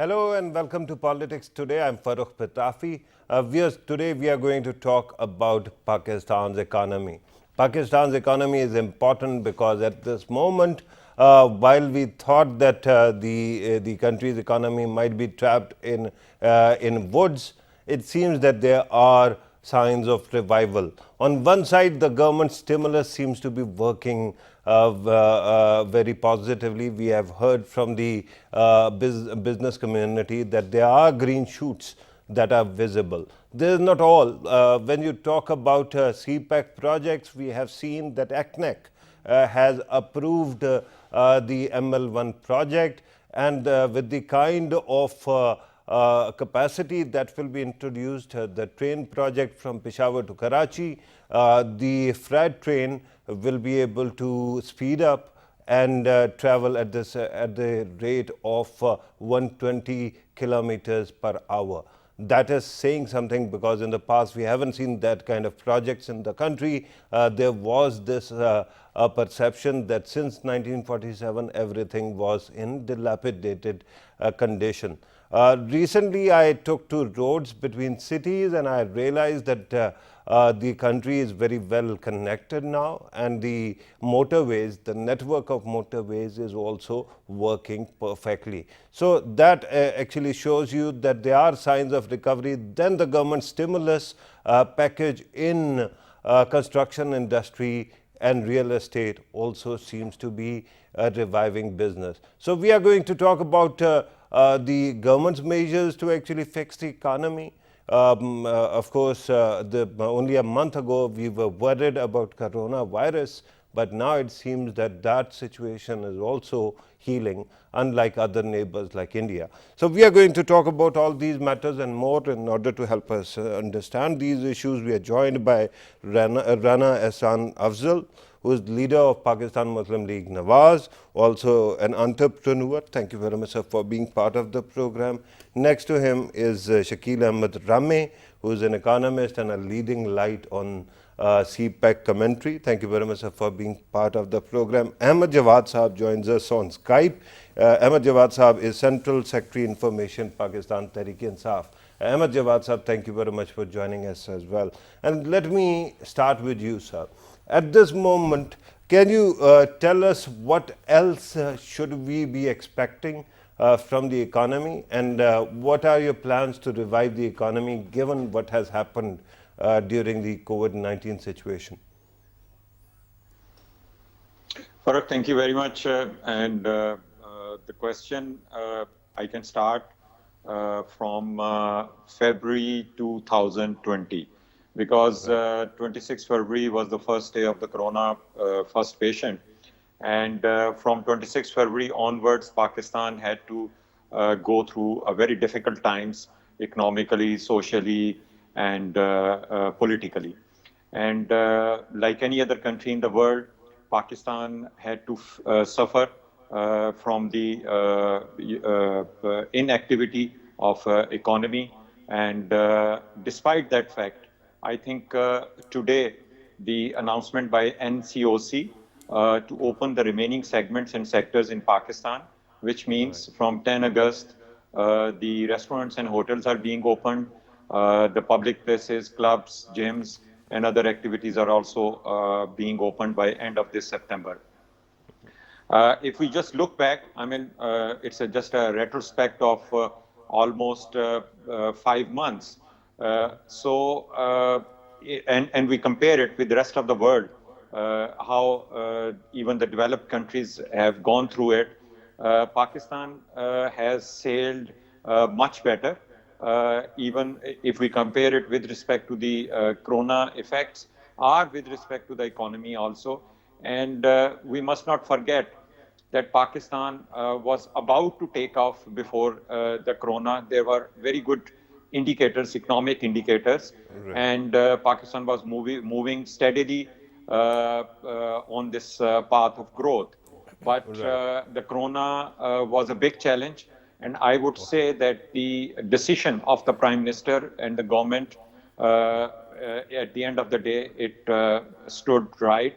Hello and welcome to Politics Today. I'm Farooq Patafi. Today we are going to talk about Pakistan's economy. Pakistan's economy is important because at this moment, while we thought that the country's economy might be trapped in woods, it seems that there are signs of revival. On one side, the government stimulus seems to be working very positively. We have heard from the business community that there are green shoots that are visible. This is not all. When you talk about CPEC projects, we have seen that ACNEC has approved the ML1 project, and with the kind of capacity that will be introduced, the train project from Peshawar to Karachi, the freight train will be able to speed up and travel at the rate of 120 kilometers per hour. That is saying something because in the past we haven't seen that kind of projects in the country. There was this perception that since 1947 everything was in dilapidated condition. Recently, I took to roads between cities and I realized that the country is very well connected now, and the motorways, the network of motorways is also working perfectly. So that actually shows you that there are signs of recovery. Then the government stimulus package in construction industry and real estate also seems to be a reviving business. So we are going to talk about the government's measures to actually fix the economy. Of course, only a month ago we were worried about coronavirus, but now it seems that that situation is also healing, unlike other neighbors like India. So we are going to talk about all these matters and more. In order to help us understand these issues, we are joined by Rana Ehsan Afzal, who is leader of Pakistan Muslim League Nawaz, also an entrepreneur. Thank you very much, sir, for being part of the program. Next to him is Shakil Ahmed Rame, who is an economist and a leading light on CPEC commentary. Thank you very much, sir, for being part of the program. Ahmed Jawad Saab joins us on Skype. Ahmed Jawad Saab is Central Secretary Information, Pakistan Tehreek-e-Insaf. Ahmed Jawad Saab, thank you very much for joining us as well. And let me start with you, sir. At this moment, can you tell us what else should we be expecting from the economy, and what are your plans to revive the economy given what has happened during the COVID-19 situation? Farooq, thank you very much. The question, I can start from February 2020. Because 26 February was the first day of the corona first patient. And from 26 February onwards, Pakistan had to go through a very difficult times economically, socially, and politically. And like any other country in the world, Pakistan had to suffer from the inactivity of economy. And despite that fact, I think today the announcement by NCOC to open the remaining segments and sectors in Pakistan, which means from 10 August, the restaurants and hotels are being opened, the public places, clubs, gyms, and other activities are also being opened by end of this September. If we just look back, I mean, it's just a retrospect of almost 5 months. And we compare it with the rest of the world, how even the developed countries have gone through it. Pakistan has sailed much better, even if we compare it with respect to the corona effects or with respect to the economy also. And we must not forget that Pakistan was about to take off before the corona. There were very good indicators, economic indicators, and Pakistan was moving steadily on this path of growth. But the corona was a big challenge, and I would say that the decision of the Prime Minister and the government, at the end of the day, it stood right.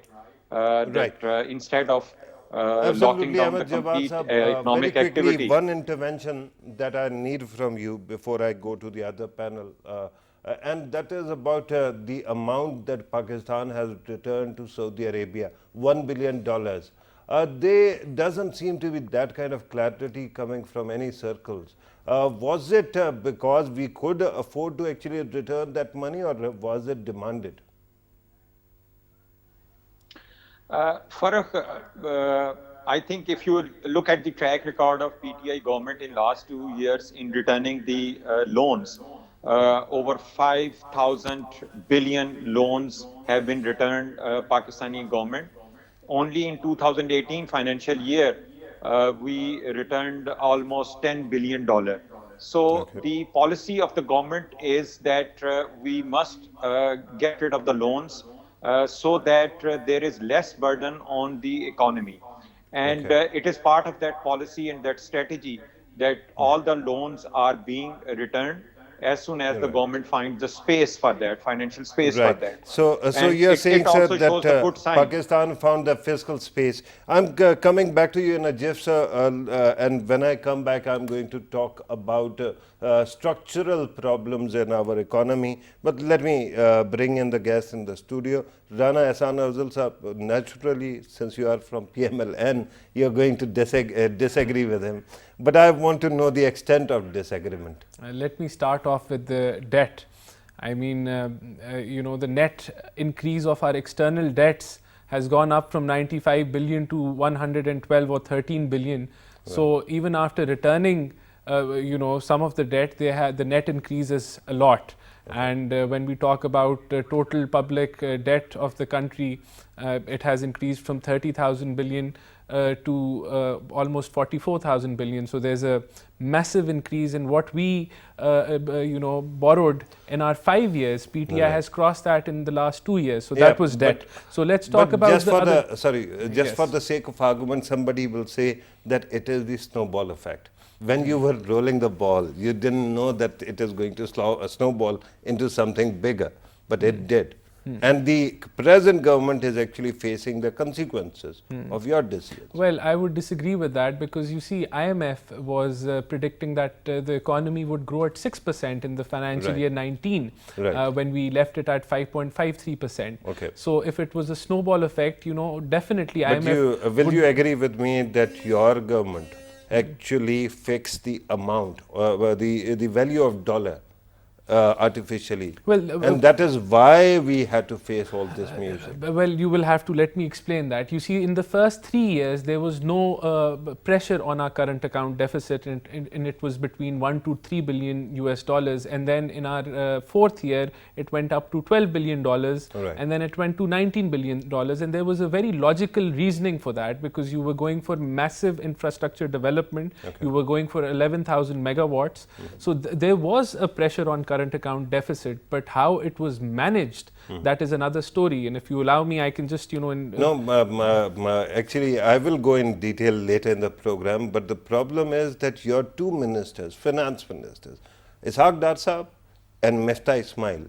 That instead of locking Absolutely, down the Ahmed Jawad complete Sahab. Very economic quickly, activity. one intervention that I need from you before I go to the other panel, and that is about the amount that Pakistan has returned to Saudi Arabia, $1 billion. There doesn't seem to be that kind of clarity coming from any circles. Was it because we could afford to actually return that money, or was it demanded? Farah, I think if you look at the track record of PTI government in last 2 years in returning the loans, over 5,000 billion loans have been returned Pakistani government. Only in 2018 financial year, we returned almost $10 billion. So the policy of the government is that we must get rid of the loans so that there is less burden on the economy. And it is part of that policy and that strategy that all the loans are being returned as soon as the government finds the space for that, financial space for that. So, And you're saying, it sir, also that shows the good sign. Pakistan found the fiscal space. I'm coming back to you in a jiff, sir, and when I come back, I'm going to talk about structural problems in our economy. But let me bring in the guests in the studio. Rana Ehsan Afzal sir, naturally, since you are from PMLN, you're going to disagree with him. But I want to know the extent of disagreement. Let me start off with the debt. I mean, you know, the net increase of our external debts has gone up from 95 billion to 112 or 13 billion. Right. So even after returning, you know, some of the debt, the net increase is a lot. Okay. And when we talk about total public debt of the country, it has increased from 30,000 billion to almost 44,000 billion. So there's a massive increase in what we, you know, borrowed in our 5 years. PTI has crossed that in the last 2 years. So that was debt. So let's talk about just just for the sake of argument, somebody will say that it is the snowball effect. When you were rolling the ball, you didn't know that it is going to snowball into something bigger, but it did. And the present government is actually facing the consequences of your decisions. Well, I would disagree with that, because you see, IMF was predicting that the economy would grow at 6% in the financial year 19, when we left it at 5.53%. Okay. So if it was a snowball effect, you know, definitely but IMF. Will you agree with me that your government actually fixed the amount, the value of dollar artificially? Well, and that is why we had to face all this music. Well, you will have to let me explain that. You see, in the first 3 years, there was no pressure on our current account deficit, and it was between 1 to 3 billion US dollars. And then in our fourth year, it went up to $12 billion, and then it went to $19 billion. And there was a very logical reasoning for that, because you were going for massive infrastructure development. You were going for 11,000 megawatts. So there was a pressure on current account deficit, but how it was managed, that is another story. And if you allow me, I can just, you know... actually, I will go in detail later in the program, but the problem is that your two ministers, finance ministers, Ishaq Dar Sahab and Miftah Ismail,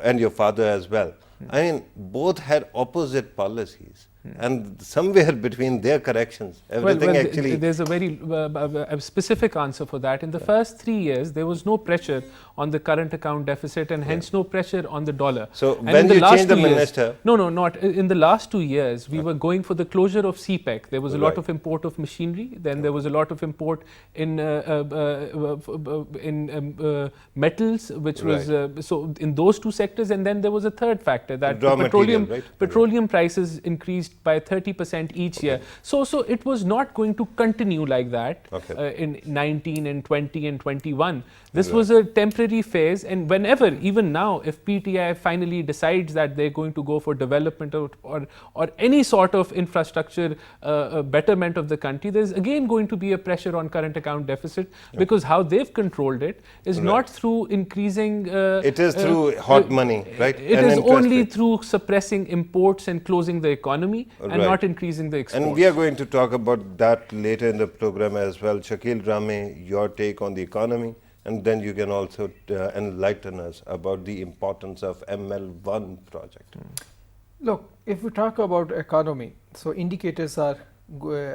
and your father as well, I mean, both had opposite policies. And somewhere between their corrections, everything actually... There's a very a specific answer for that. In the first 3 years, there was no pressure on the current account deficit, and hence no pressure on the dollar. So and when you changed the minister... No, not. In the last 2 years, we were going for the closure of CPEC. There was a lot of import of machinery. Then there was a lot of import in metals, which was... so in those two sectors, and then there was a third factor, that petroleum prices increased by 30% each year. So it was not going to continue like that in 19 and 20 and 21. This was a temporary phase, and whenever, even now, if PTI finally decides that they're going to go for development or any sort of infrastructure betterment of the country, there's again going to be a pressure on current account deficit, because how they've controlled it is not through increasing... it is through hot money, right? It is only through suppressing imports and closing the economy, and not increasing the exports. And we are going to talk about that later in the program as well. Shakil Rame, your take on the economy, and then you can also enlighten us about the importance of ML1 project. Look, if we talk about economy, so indicators are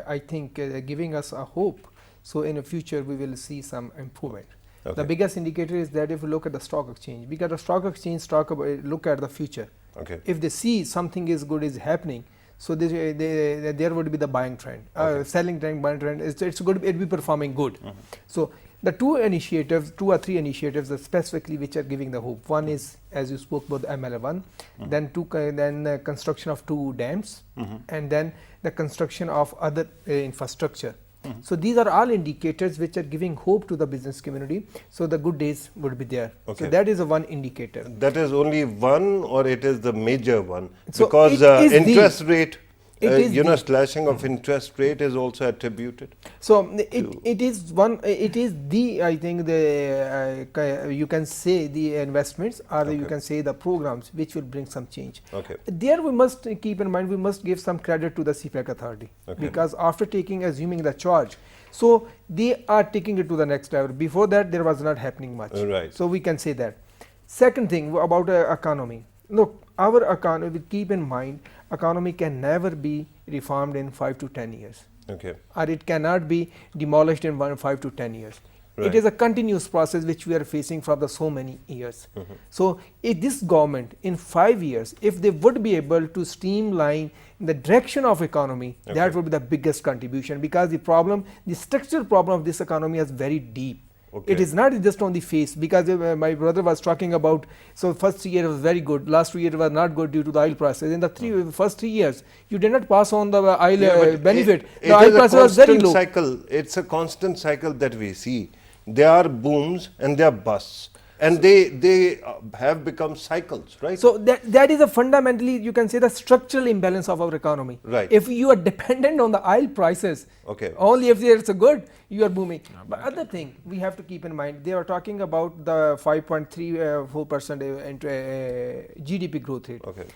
I think, giving us a hope. So in the future, we will see some improvement. Okay. The biggest indicator is that if you look at the stock exchange, because the stock exchange look at the future. Okay. If they see something is good is happening, so there would be the buying trend, Okay. selling trend, buying trend. It's good. It will be performing good. So the two or three initiatives that specifically which are giving the hope. One is, as you spoke about, the ML1, then construction of 2 dams, and then the construction of other infrastructure. So these are all indicators which are giving hope to the business community. So the good days would be there. Okay. So that is a one indicator. That is only one, or it is the major one? So Because it is interest rate, it is you know, slashing of interest rate is also attributed. So it is one. It is the, I think, the you can say the investments, or you Okay. can say the programs which will bring some change. Okay. There we must keep in mind, we must give some credit to the CPEC authority, Okay. because after assuming the charge, so they are taking it to the next level. Before that, there was not happening much. Right. So we can say that. Second thing about economy. Look, our economy, we keep in mind, economy can never be reformed in 5 to 10 years. Okay. Or it cannot be demolished in 5 to 10 years. Right. It is a continuous process which we are facing for the so many years. So if this government in 5 years, if they would be able to streamline in the direction of economy, Okay. that would be the biggest contribution, because the structural problem of this economy is very deep. Okay. It is not just on the face, because my brother was talking about, so first year was very good, last 2 years was not good due to the oil prices. In the first 3 years, you did not pass on the oil But benefit. It The oil is a price was very constant low. cycle. It's a constant cycle that we see. There are booms and there are busts, and they have become cycles, right? So that is a fundamentally, you can say, the structural imbalance of our economy. Right. If you are dependent on the oil prices, Okay. only if it's a good, you are booming. But other thing we have to keep in mind, they are talking about the 5.34% into GDP growth rate. Okay.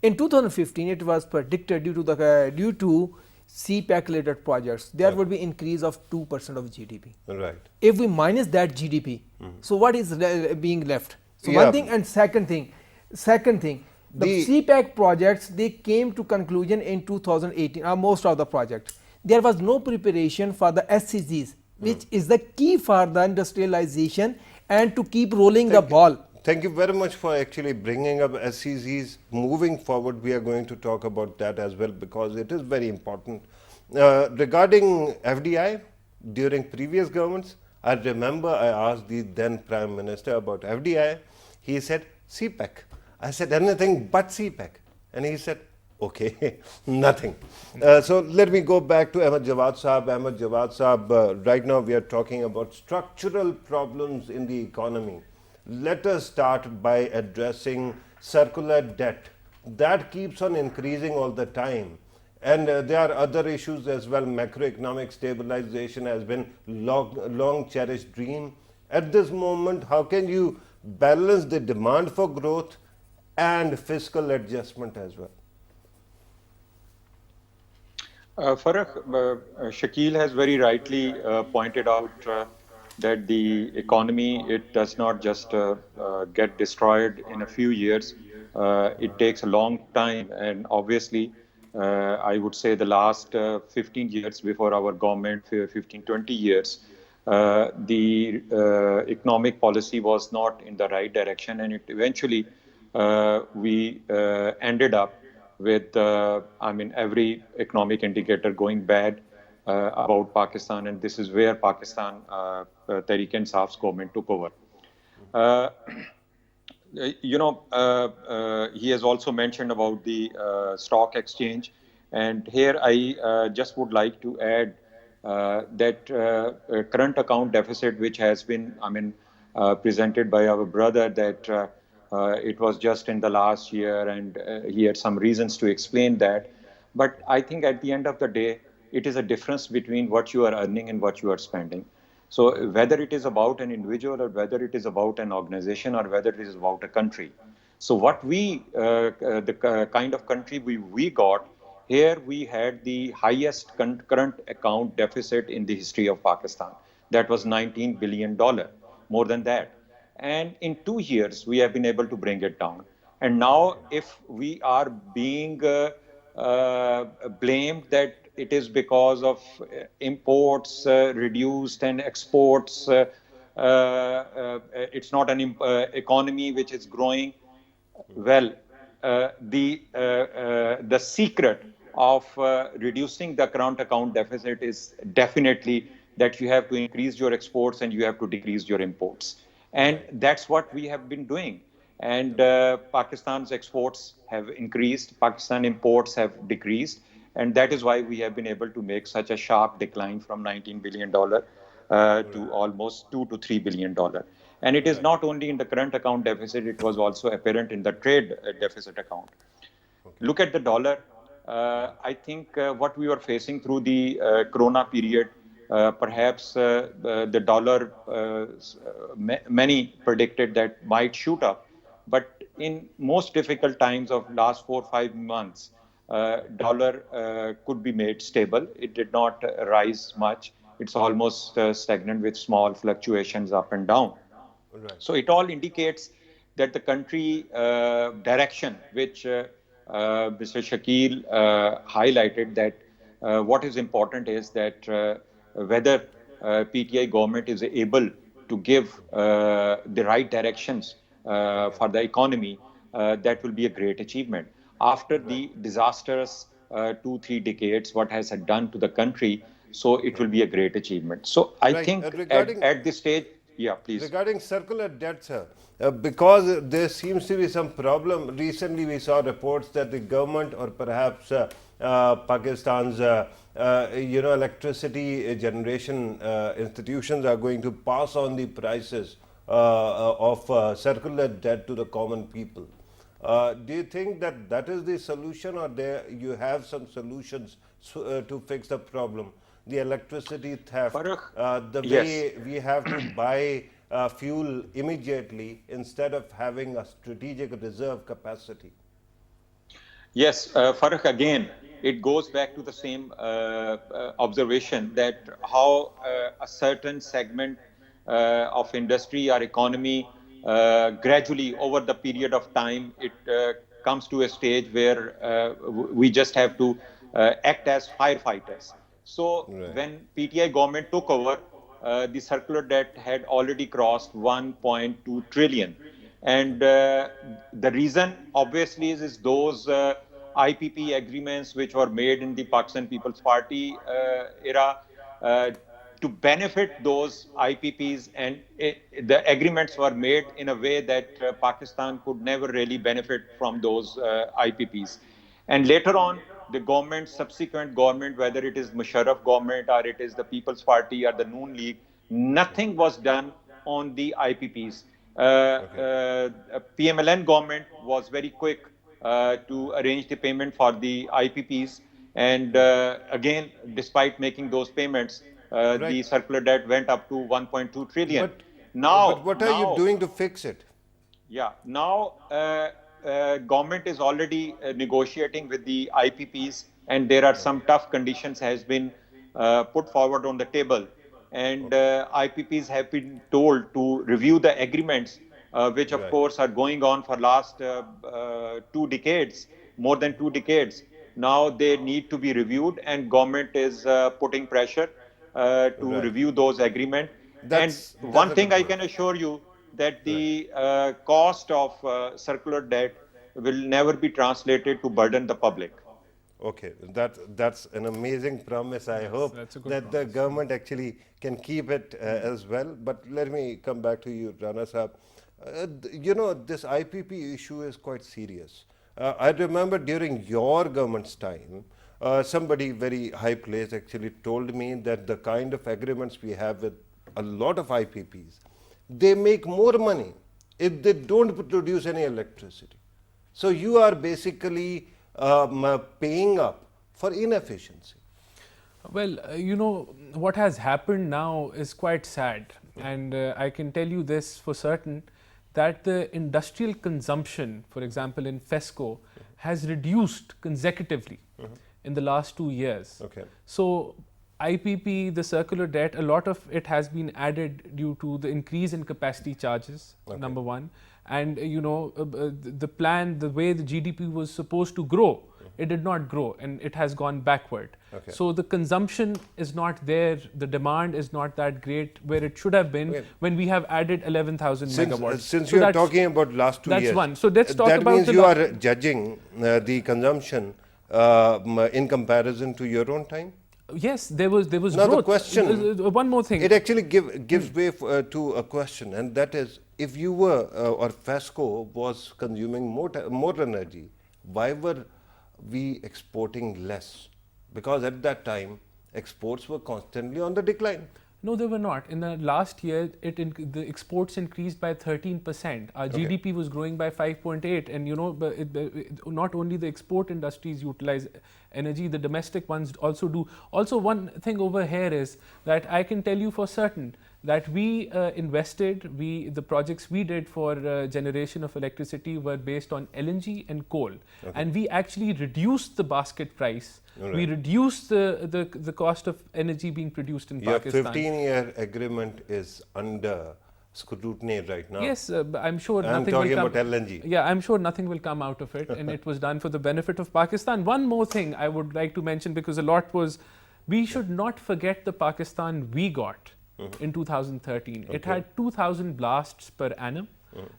In 2015, it was predicted due to CPEC related projects, there would be increase of 2% of GDP. Right. If we minus that GDP, so what is being left? So Yeah. one thing, and second thing, the CPEC projects, they came to conclusion in 2018, most of the projects. There was no preparation for the SCGs, which is the key for the industrialization and to keep rolling the ball. Thank you very much for actually bringing up SCGs. Moving forward, we are going to talk about that as well, because it is very important. Regarding FDI, during previous governments, I remember I asked the then Prime Minister about FDI. He said, CPEC. I said, anything but CPEC. And he said, okay, nothing. So let me go back to Ahmed Jawad Saab. Ahmed Jawad Saab, right now we are talking about structural problems in the economy. Let us start by addressing circular debt. That keeps on increasing all the time. And there are other issues as well. Macroeconomic stabilization has been long cherished dream. At this moment, how can you balance the demand for growth and fiscal adjustment as well? Farah, Shakil has very rightly pointed out that the economy, it does not just get destroyed in a few years. It takes a long time, and obviously I would say the last 15 years before our government, 15, 20 years, the economic policy was not in the right direction, and it eventually we ended up with, every economic indicator going bad about Pakistan, and this is where Pakistan, Tehreek-e-Insaf's government took over. He has also mentioned about the stock exchange, and here I just would like to add that current account deficit, which has been, presented by our brother, that it was just in the last year, and he had some reasons to explain that. But I think at the end of the day, it is a difference between what you are earning and what you are spending. So whether it is about an individual, or whether it is about an organization, or whether it is about a country. So what the kind of country we got, here we had the highest current account deficit in the history of Pakistan. That was $19 billion, more than that. And in 2 years, we have been able to bring it down. And now if we are being blamed that it is because of imports reduced and exports. It's not an economy which is growing. Well, the secret of reducing the current account deficit is definitely that you have to increase your exports and you have to decrease your imports. And that's what we have been doing. And Pakistan's exports have increased, Pakistan imports have decreased. And that is why we have been able to make such a sharp decline from $19 billion to almost $2 to $3 billion. And it is not only in the current account deficit, it was also apparent in the trade deficit account. Look at the dollar. I think what we were facing through the Corona period, perhaps the dollar, many predicted that might shoot up. But in most difficult times of last 4 or 5 months, dollar could be made stable. It did not rise much. It's almost stagnant with small fluctuations up and down. Right. So it all indicates that the country direction, which Mr. Shakil highlighted, that what is important is that whether PTI government is able to give the right directions for the economy, that will be a great achievement. After the disastrous 2-3 decades, what has it done to the country? So it will be a great achievement. So I think at this stage, yeah, please. Regarding circular debt, sir, because there seems to be some problem. Recently, we saw reports that the government or perhaps Pakistan's electricity generation institutions are going to pass on the prices of circular debt to the common people. Do you think that that is the solution, or you have some solutions to fix the problem? The electricity theft, the way we have to buy fuel immediately instead of having a strategic reserve capacity. Yes, Farooq, again, it goes back to the same observation that how a certain segment of industry or economy gradually over the period of time, it comes to a stage where we just have to act as firefighters. So when PTI government took over, the circular debt had already crossed 1.2 trillion. And the reason obviously is those IPP agreements which were made in the Pakistan People's Party era to benefit those IPPs, and the agreements were made in a way that Pakistan could never really benefit from those IPPs. And later on, the government, subsequent government, whether it is Musharraf government or it is the People's Party or the Noon League, nothing was done on the IPPs. PMLN government was very quick to arrange the payment for the IPPs. And again, despite making those payments, the circular debt went up to 1.2 trillion. But what are you doing to fix it? Yeah, now government is already negotiating with the IPPs, and there are some tough conditions has been put forward on the table. And IPPs have been told to review the agreements, which of course are going on for last 2 decades, more than 2 decades. Now they need to be reviewed, and government is putting pressure to review those agreements. And one thing I can assure you, that the cost of circular debt will never be translated to burden the public. Okay, that's an amazing promise. I hope that the government actually can keep it as well. But let me come back to you, Rana Sahab. This IPP issue is quite serious. I remember during your government's time, somebody very high placed actually told me that the kind of agreements we have with a lot of IPPs, they make more money if they don't produce any electricity. So you are basically paying up for inefficiency. Well, what has happened now is quite sad. And I can tell you this for certain, that the industrial consumption, for example, in FESCO, has reduced consecutively in the last 2 years. Okay. So IPP, the circular debt, a lot of it has been added due to the increase in capacity charges, number one. and the plan, the way the GDP was supposed to grow, it did not grow, and it has gone backward. Okay. So the consumption is not there, the demand is not that great where it should have been when we have added 11,000 megawatts. Since So you are that's- talking about last 2 that's years, one. So let's talk that about means the you la- are judging the consumption in comparison to your own time. Yes, there was Now the growth. question- One more thing. It actually gives way to a question, and that is, if you were or FESCO was consuming more energy, why were we exporting less? Because at that time, exports were constantly on the decline. No, they were not. In the last year, the exports increased by 13%. Our GDP was growing by 5.8, and not only the export industries utilize energy, the domestic ones also do. Also, one thing over here is that I can tell you for certain that we invested, the projects we did for generation of electricity were based on LNG and coal, and we actually reduced the basket price. We reduced the cost of energy being produced in Your Pakistan. 15-year agreement is under scrutiny right now. Yes, I'm sure I'm nothing talking will come. about LNG. Yeah, I'm sure nothing will come out of it, and it was done for the benefit of Pakistan. One more thing I would like to mention, because a lot was, we should not forget the Pakistan we got in 2013. It had 2,000 blasts per annum.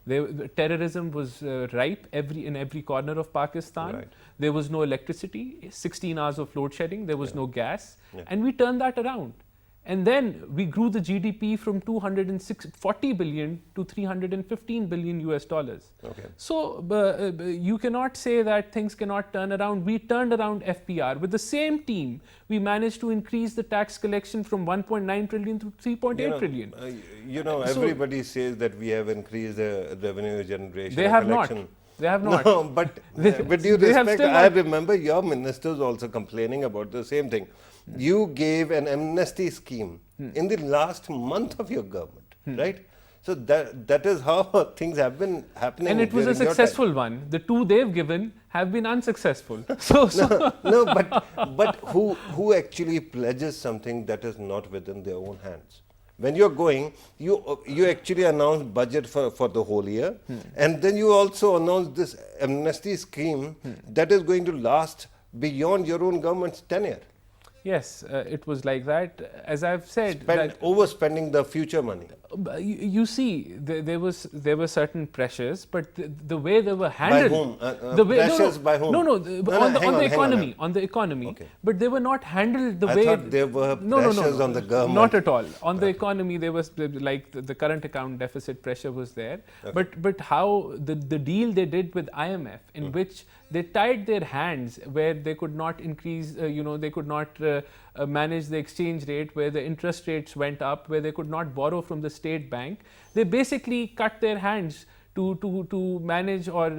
The terrorism was ripe in every corner of Pakistan. Right. There was no electricity, 16 hours of load shedding, there was no gas, and we turned that around. And then we grew the GDP from 240 billion to 315 billion US dollars. Okay. So you cannot say that things cannot turn around. We turned around FPR. With the same team, we managed to increase the tax collection from 1.9 trillion to 3.8 trillion. So- everybody says that we have increased the revenue generation. They and have not. collection. They have not. No, but with due they have respect, still I not- remember your ministers also complaining about the same thing. You gave an amnesty scheme in the last month of your government, right? So that is how things have been happening. And it was a during your time. successful one. The two they've given have been unsuccessful. So No, but who actually pledges something that is not within their own hands? When you're going, you actually announce budget for the whole year, and then you also announce this amnesty scheme that is going to last beyond your own government's tenure. yes, it was like that. As I've said, that Overspending the future money. you see, there were certain pressures, but the way they were handled. whom? The way, Pressures by whom? No, No, on hang the on. economy, on the economy. Okay. But they were not handled the I way. thought there were pressures on the government. Not at all. On the economy, there was like the current account deficit pressure was there. But how the deal they did with IMF, in which they tied their hands, where they could not increase, they could not manage the exchange rate, where the interest rates went up, where they could not borrow from the state bank. They basically cut their hands to manage or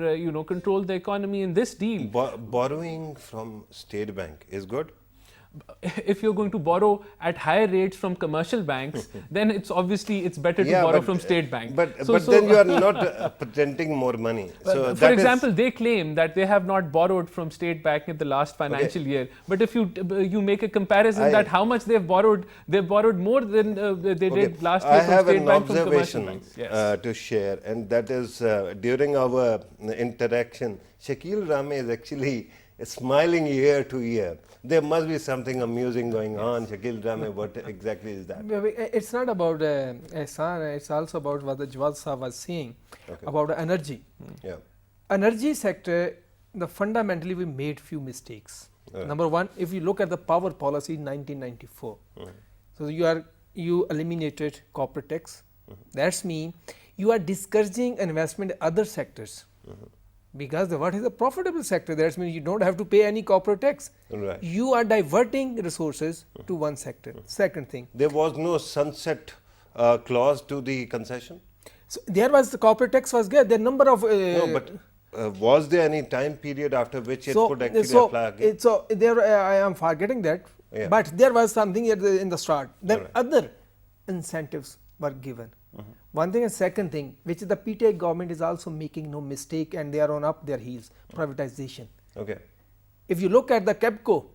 control the economy in this deal. Borrowing from state bank is good. If you're going to borrow at higher rates from commercial banks, then it's better to borrow from state bank. But So- then you are not presenting more money. So for that is- example, they claim that they have not borrowed from state bank in the last financial year. But if you make a comparison that how much they've borrowed more than they did last year I from have state an bank from commercial observation banks. Yes. to share, and that is during our interaction, Shakil Rame is actually smiling ear to ear. There must be something amusing going on. Shakil Rame, what exactly is that? It's not about Ehsan, it's also about what the Jawad Sahab was saying about energy. Yeah. Energy sector, fundamentally we made few mistakes. Number one, if you look at the power policy in 1994, so you eliminated corporate tax. That's mean you are discouraging investment in other sectors. Because what is a profitable sector? That means you don't have to pay any corporate tax. Right. You are diverting resources to one sector. Second thing, There was no sunset clause to the concession? so there was the corporate tax was there. The number of No, but was there any time period after which it could actually apply again? So there I am forgetting that, Yeah. but there was something in the start. Then other incentives were given. One thing and second thing, which the PTA government is also making no mistake, and they are on up their heels, privatization. Okay. If you look at the KEPCO,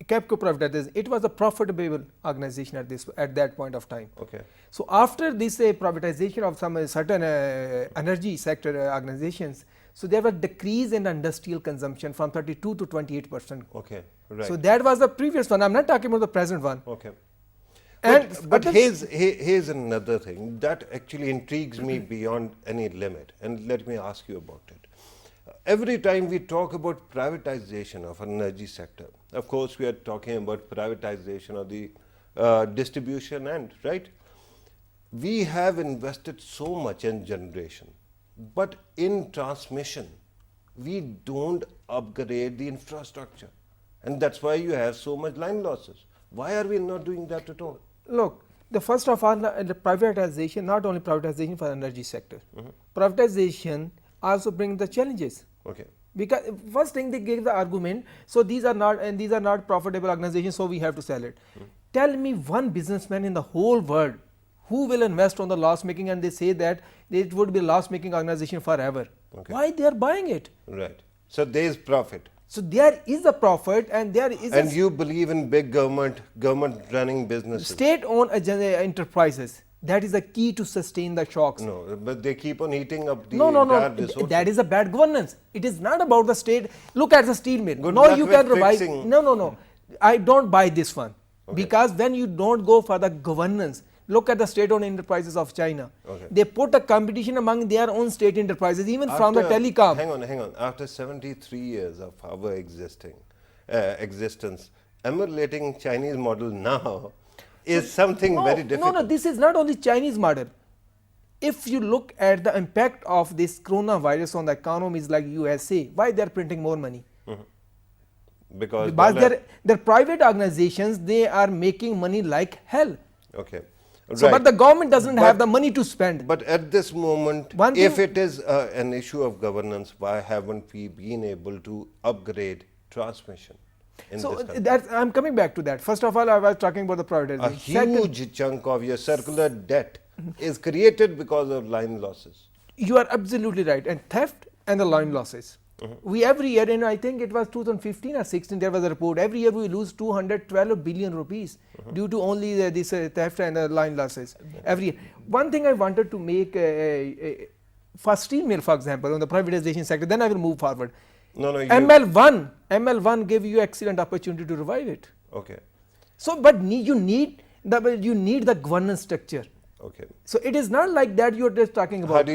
Capco privatization, it was a profitable organization at that point of time. Okay. So after this privatization of some certain energy sector organizations, so there was decrease in industrial consumption from 32 to 28%. Okay. Right. So that was the previous one. I'm not talking about the present one. Okay. And But other- here's another thing that actually intrigues me beyond any limit, and let me ask you about it. Every time we talk about privatization of energy sector, of course we are talking about privatization of the distribution end, right? We have invested so much in generation, but in transmission, we don't upgrade the infrastructure, and that's why you have so much line losses. Why are we not doing that at all? Look, the first of all, the privatization, not only privatization for energy sector, privatization also brings the challenges. Okay. Because first thing they gave the argument, so these are not profitable organizations, so we have to sell it. Tell me one businessman in the whole world who will invest on the loss making and they say that it would be loss making organization forever. Okay. Why they are buying it? Right. So there is profit. So there is a profit and there is And a you believe in big government running businesses? state-owned enterprises. That is the key to sustain the shocks. No, but they keep on eating up the No. entire resources. That is a bad governance. It is not about the state. Look at the steel mill. Good No, luck you with can revive. fixing- No. I don't buy this one. Because when you don't go for the governance, look at the state-owned enterprises of China. Okay. They put a competition among their own state enterprises, even from the After- telecom. Hang on. After 73 years of our existence, emulating Chinese model now is something very difficult. No, this is not only Chinese model. If you look at the impact of this coronavirus on the economies like USA, why they are printing more money? Because Because dollar- they're private organizations, they are making money like hell. Okay. So, Right. but the government doesn't have But- the money to spend. But at this moment, One if thing- it is an issue of governance, why haven't we been able to upgrade transmission in So this country? that's, I'm coming back to that. First of all, I was talking about the A privatization. Second, huge chunk of your circular debt is created because of line losses. you are absolutely right. And theft and the line losses. We every year, and I think it was 2015 or 16, there was a report. Every year we lose 212 billion rupees due to only this theft and line losses. Every year. One thing I wanted to make for steel mill, for example, on the privatization sector, then I will move forward. No, you, ML1 gave you excellent opportunity to revive it. okay, So, but you need the governance structure. okay. So it is not like that you are just talking about.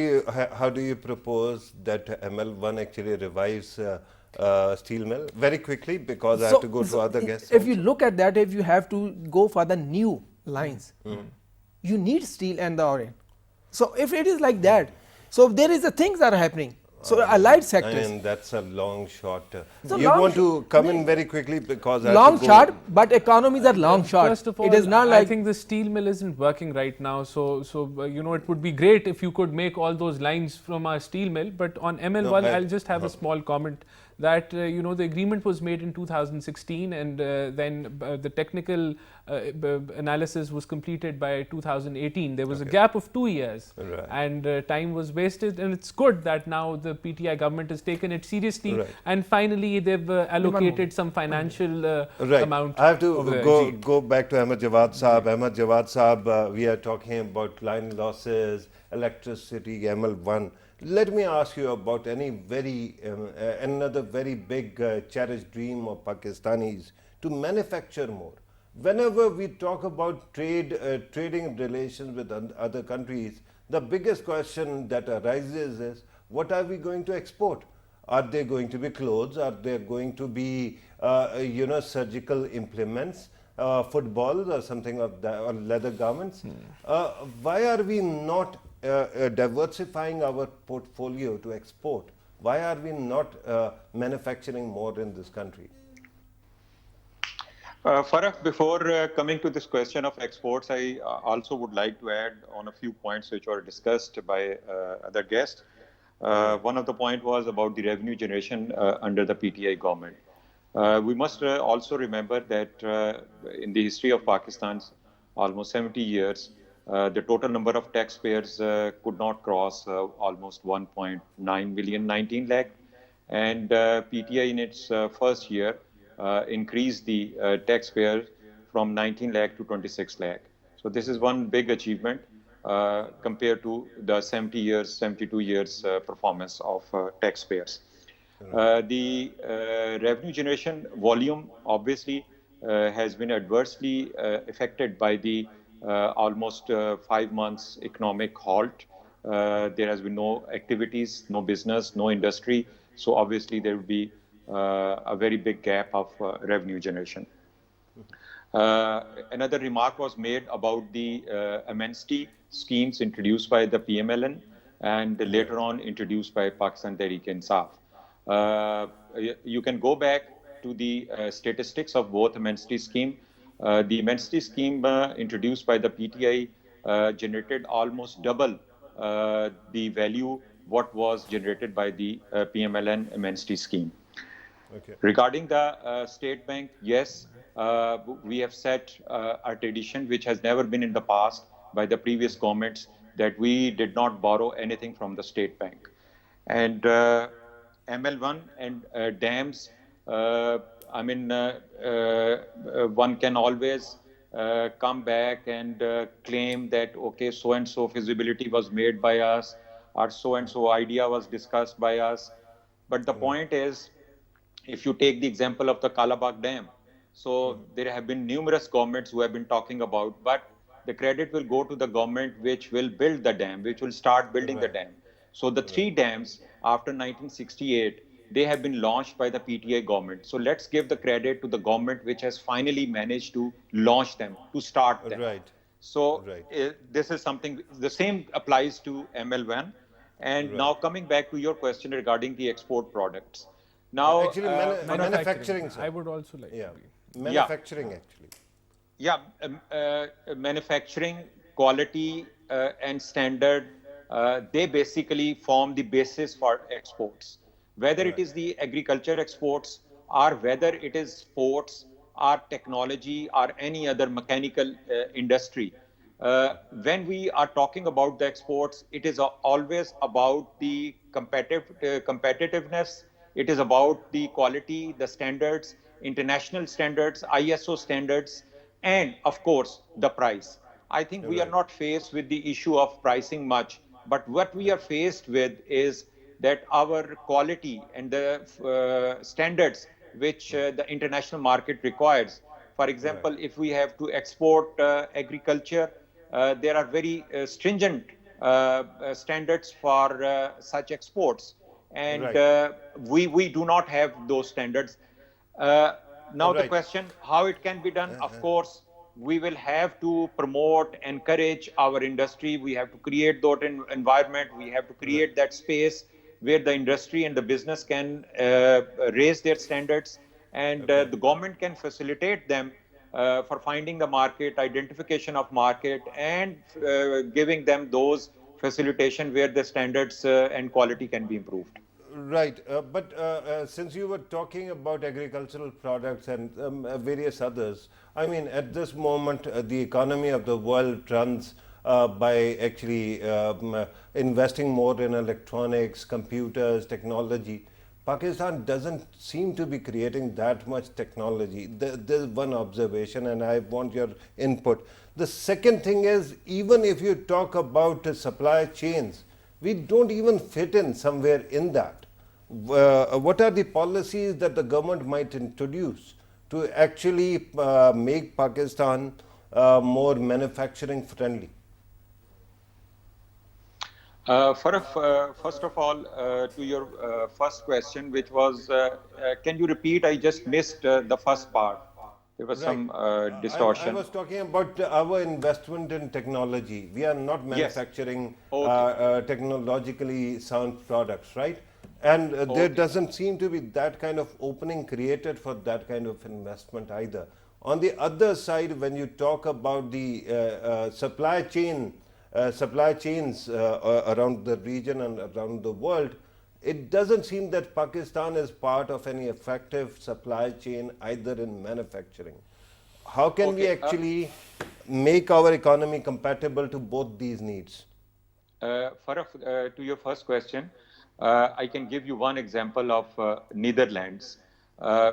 How do you propose that ML1 actually revives steel mill? Very quickly, because I have to go to other guests. If you look at that, if you have to go for the new lines, you need steel and the iron. So if it is like that, so there is the things that are happening. So allied sectors. And that's a long shot. So You long want shot- to come in very quickly because I have Long to go. shot, but economies are long shot. First of all, it is not I like think the steel mill isn't working right now. So you know, it would be great if you could make all those lines from our steel mill. But on ML1, but- I'll just have a small comment that you know, the agreement was made in 2016, and then the technical analysis was completed by 2018. There was a gap of 2 years, Right. and time was wasted. And it's good that now the PTI government has taken it seriously, Right. and finally they've allocated some financial Right. amount. I have to of the go back to Ahmed Jawad Saab. Ahmed Jawad Saab, we are talking about line losses, electricity, ML1. Let me ask you about another very big cherished dream of Pakistanis to manufacture more. Whenever we talk about trading relations with other countries, the biggest question that arises is, what are we going to export? Are they going to be clothes? Are they going to be, surgical implements, footballs or something of that, or leather garments? Why are we not diversifying our portfolio to export? Why are we not manufacturing more in this country? Farah, before coming to this question of exports, I also would like to add on a few points which were discussed by other guests. One of the point was about the revenue generation under the PTI government. We must also remember that in the history of Pakistan's almost 70 years, the total number of taxpayers could not cross almost 1.9 million, 19 lakh. And PTI in its first year increase the taxpayer from 19 lakh to 26 lakh. So this is one big achievement compared to the 72 years performance of taxpayers. The revenue generation volume obviously has been adversely affected by the almost 5 months economic halt. There has been no activities, no business, no industry. So obviously there will be a very big gap of revenue generation. Another remark was made about the amnesty schemes introduced by the PMLN and later on introduced by Pakistan Tehreek-e-Insaf. You can go back to the statistics of both amnesty scheme. The amnesty scheme introduced by the PTI generated almost double the value what was generated by the PMLN amnesty scheme. Okay. Regarding the State Bank, yes, we have set a tradition which has never been in the past by the previous governments that we did not borrow anything from the State Bank. And ML1 and dams, one can always come back and claim that, okay, so-and-so feasibility was made by us or so-and-so idea was discussed by us. But the point is, if you take the example of the Kalabagh Dam, so there have been numerous governments who have been talking about, but the credit will go to the government which will build the dam, which will start building the dam. So the three dams after 1968, they have been launched by the PTI government. So let's give the credit to the government which has finally managed to launch them, to start them. Right. So this is something, the same applies to ML1. And now coming back to your question regarding the export products. Now, Actually, manufacturing, sir. I would also like Yeah, to be. manufacturing actually. Yeah, manufacturing, quality and standard, they basically form the basis for exports. Whether it is the agriculture exports or whether it is sports or technology or any other mechanical industry. When we are talking about the exports, it is always about the competitiveness. It is about the quality, the standards, international standards, ISO standards, and of course, the price. I think we are not faced with the issue of pricing much, but what we are faced with is that our quality and the standards which the international market requires. For example, if we have to export agriculture, there are very stringent standards for such exports. And we do not have those standards. Now the question, how it can be done? Of course, we will have to promote, encourage our industry. We have to create that environment. We have to create that space where the industry and the business can raise their standards, and the government can facilitate them for finding the market, identification of market, and giving them those facilitation where the standards and quality can be improved. Right, but since you were talking about agricultural products and various others, I mean, at this moment, the economy of the world runs by actually investing more in electronics, computers, technology. Pakistan doesn't seem to be creating that much technology. There's one observation, and I want your input. The second thing is, even if you talk about supply chains, we don't even fit in somewhere in that. What are the policies that the government might introduce to actually make Pakistan more manufacturing friendly? First of all, to your first question, which was, can you repeat? I just missed the first part. There was some distortion. I was talking about our investment in technology. We are not manufacturing technologically sound products, right? And there doesn't seem to be that kind of opening created for that kind of investment either. On the other side, when you talk about the supply chains around the region and around the world, it doesn't seem that Pakistan is part of any effective supply chain either in manufacturing. How can we actually make our economy compatible to both these needs? To your first question, I can give you one example of Netherlands.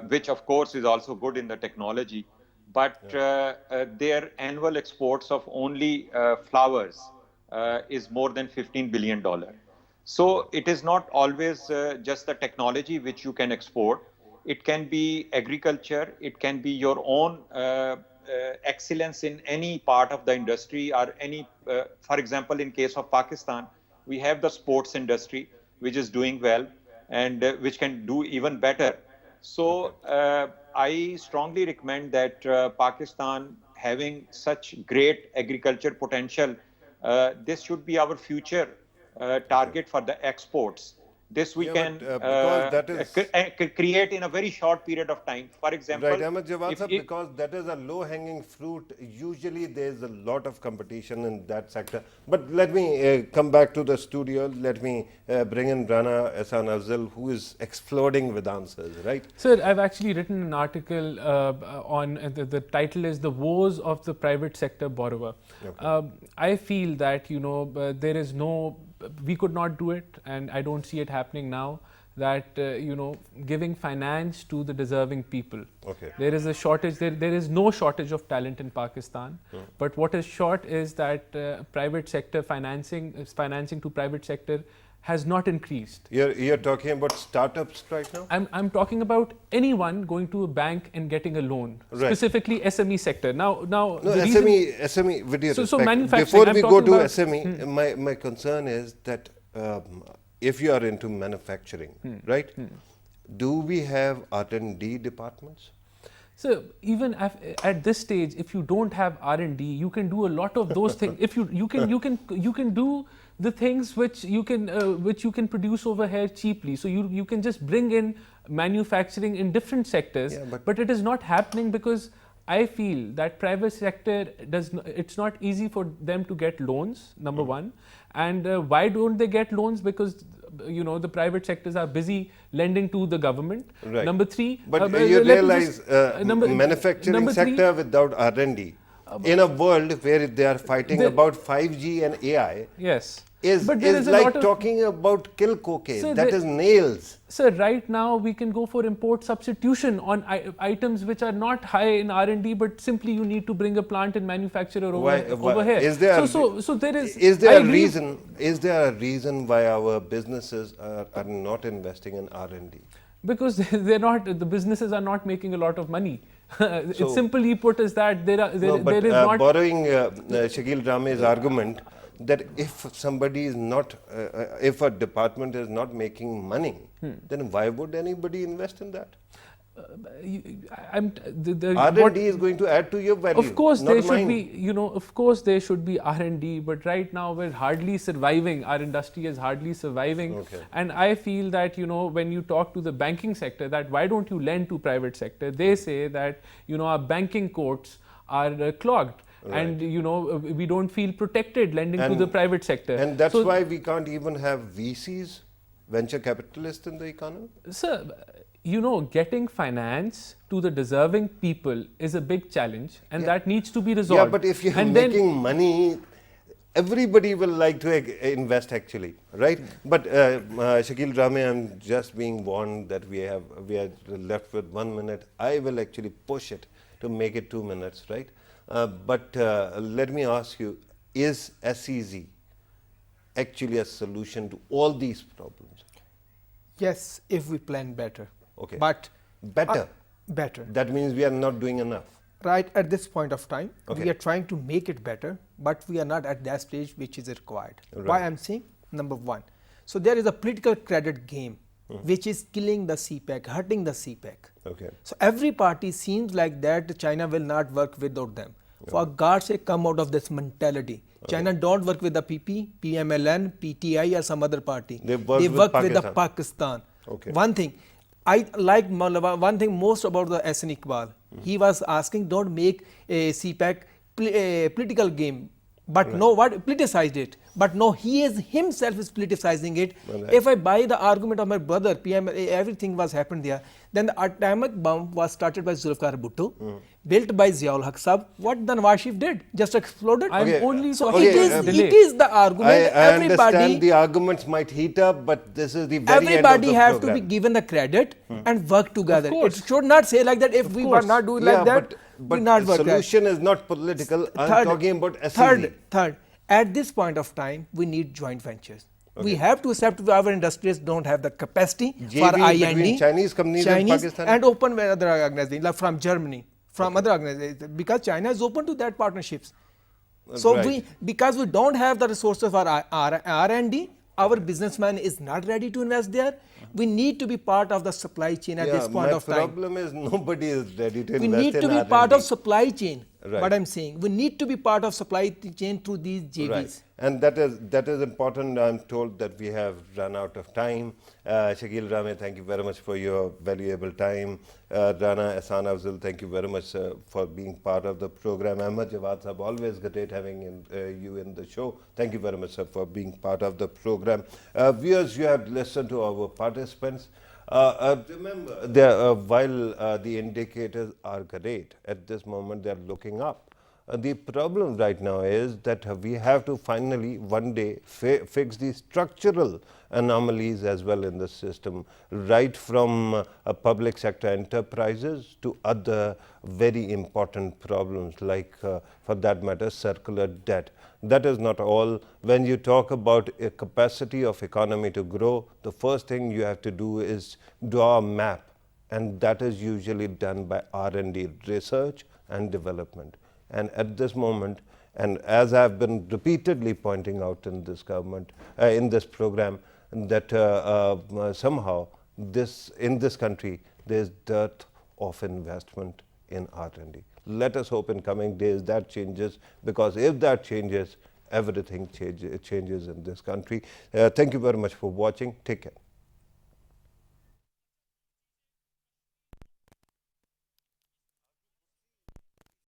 which of course is also good in the technology, but their annual exports of only flowers is more than $15 billion. So it is not always just the technology which you can export. It can be agriculture, it can be your own excellence in any part of the industry, or any, for example, in case of Pakistan, we have the sports industry, which is doing well and which can do even better. So I strongly recommend that Pakistan, having such great agriculture potential, this should be our future target for the exports. This we can because that is create in a very short period of time. For example, right, Ahmed Jawad sir, because that is a low-hanging fruit. Usually there is a lot of competition in that sector. But let me come back to the studio. Let me bring in Rana Ehsan Afzal, who is exploding with answers, right? Sir, I've actually written an article on, the title is The Woes of the Private Sector Borrower. Okay. I feel that, there is no, we could not do it, and I don't see it happening now, that, giving finance to the deserving people. Okay. There is a shortage, there is no shortage of talent in Pakistan, but what is short is that private sector financing to private sector has not increased. You're talking about startups right now? I'm talking about anyone going to a bank and getting a loan, right. Specifically SME sector. Now no, SME, with your so respect, manufacturing, before we go to SME, my concern is that if you are into manufacturing, right, do we have R&D departments? So even at this stage, if you don't have R&D, you can do a lot of those things. If you can do the things which you can produce over here cheaply. So you can just bring in manufacturing in different sectors, but it is not happening because I feel that private sector it's not easy for them to get loans, number one. And why don't they get loans? Because the private sectors are busy lending to the government. Right. Number three, but you realize manufacturing sector without R&D in a world where they are fighting about 5G and AI. Yes. Is like talking about kill cocaine. So that is nails. Sir, right now we can go for import substitution on items which are not high in R&D, but simply you need to bring a plant and manufacturer over here. Is there a reason why our businesses are not investing in R&D? Because the businesses are not making a lot of money. It's simply put as that there is not. Borrowing Shakil Rame's argument, that if somebody is not, if a department is not making money, then why would anybody invest in that? R&D is going to add to your value. Of course, there should be, of course there should be R&D, but right now we're hardly surviving. Our industry is hardly surviving, and I feel that when you talk to the banking sector, that why don't you lend to private sector? They say that our banking courts are clogged. Right. And we don't feel protected lending to the private sector. And that's why we can't even have VCs, venture capitalists in the economy? Sir, getting finance to the deserving people is a big challenge, and that needs to be resolved. Yeah, but if you're making money, everybody will like to invest actually, right? But Shakil Rame, I'm just being warned that we are left with 1 minute. I will actually push it to make it 2 minutes, right? But let me ask you, is SEZ actually a solution to all these problems? Yes, if we plan better. Okay. But better? Better. That means we are not doing enough. Right at this point of time, we are trying to make it better, but we are not at that stage which is required. Right. Why I'm saying? Number one. So there is a political credit game which is killing the CPEC, hurting the CPEC. Okay. So every party seems like that China will not work without them. For God's sake, come out of this mentality. China don't work with the PP, PMLN, PTI or some other party. They work with the Pakistan. Okay. One thing, I like one thing most about the Ehsan Iqbal. He was asking, don't make a CPEC a political game. But no, what politicized it. But no, he is himself is politicizing it. Right. If I buy the argument of my brother, PM, everything was happened there, then the atomic bomb was started by Zulfikar Bhutto, built by Ziaul Haq Sahab. What the Nawaz Sharif did? Just exploded. I'm Okay. only So talking it is about it delay. is the argument. I understand the arguments might heat up, but this is the very Everybody end of the have to program. be given the credit and work together. It course. should not say like that. If we were course. not doing Yeah, like that, but we not the work. Right. solution is not political. I'm talking about SEZ. Third, at this point of time, we need joint ventures. We have to accept our industries don't have the capacity for JV I&D, between Chinese companies and Pakistan? and open with other organizations like from Germany, from other organizations, because China is open to that partnerships. So Right. because we don't have the resources for R&D, our businessman is not ready to invest there. We need to be part of the supply chain at this point of my time. problem is nobody is ready to We invest need in to be R&D. part of supply chain. Right. What I'm saying, we need to be part of supply chain through these JVs. Right. And that is important. I'm told that we have run out of time. Shakil Rame, thank you very much for your valuable time. Rana Ehsan Afzal, thank you very much for being part of the program. Ahmad Jawad Sahab, always great having you in the show. Thank you very much, sir, for being part of the program. Viewers, you have listened to our participants. Remember, while the indicators are great, at this moment they are looking up. The problem right now is that we have to finally one day fix the structural anomalies as well in the system, right from public sector enterprises to other very important problems like, for that matter, circular debt. That is not all. When you talk about a capacity of economy to grow, the first thing you have to do is draw a map, and that is usually done by R&D, research and development. And at this moment, and as I've been repeatedly pointing out in this government, in this program, that somehow in this country there's dearth of investment in R&D. Let us hope in coming days that changes, because if that changes, everything changes in this country. Thank you very much for watching. Take care.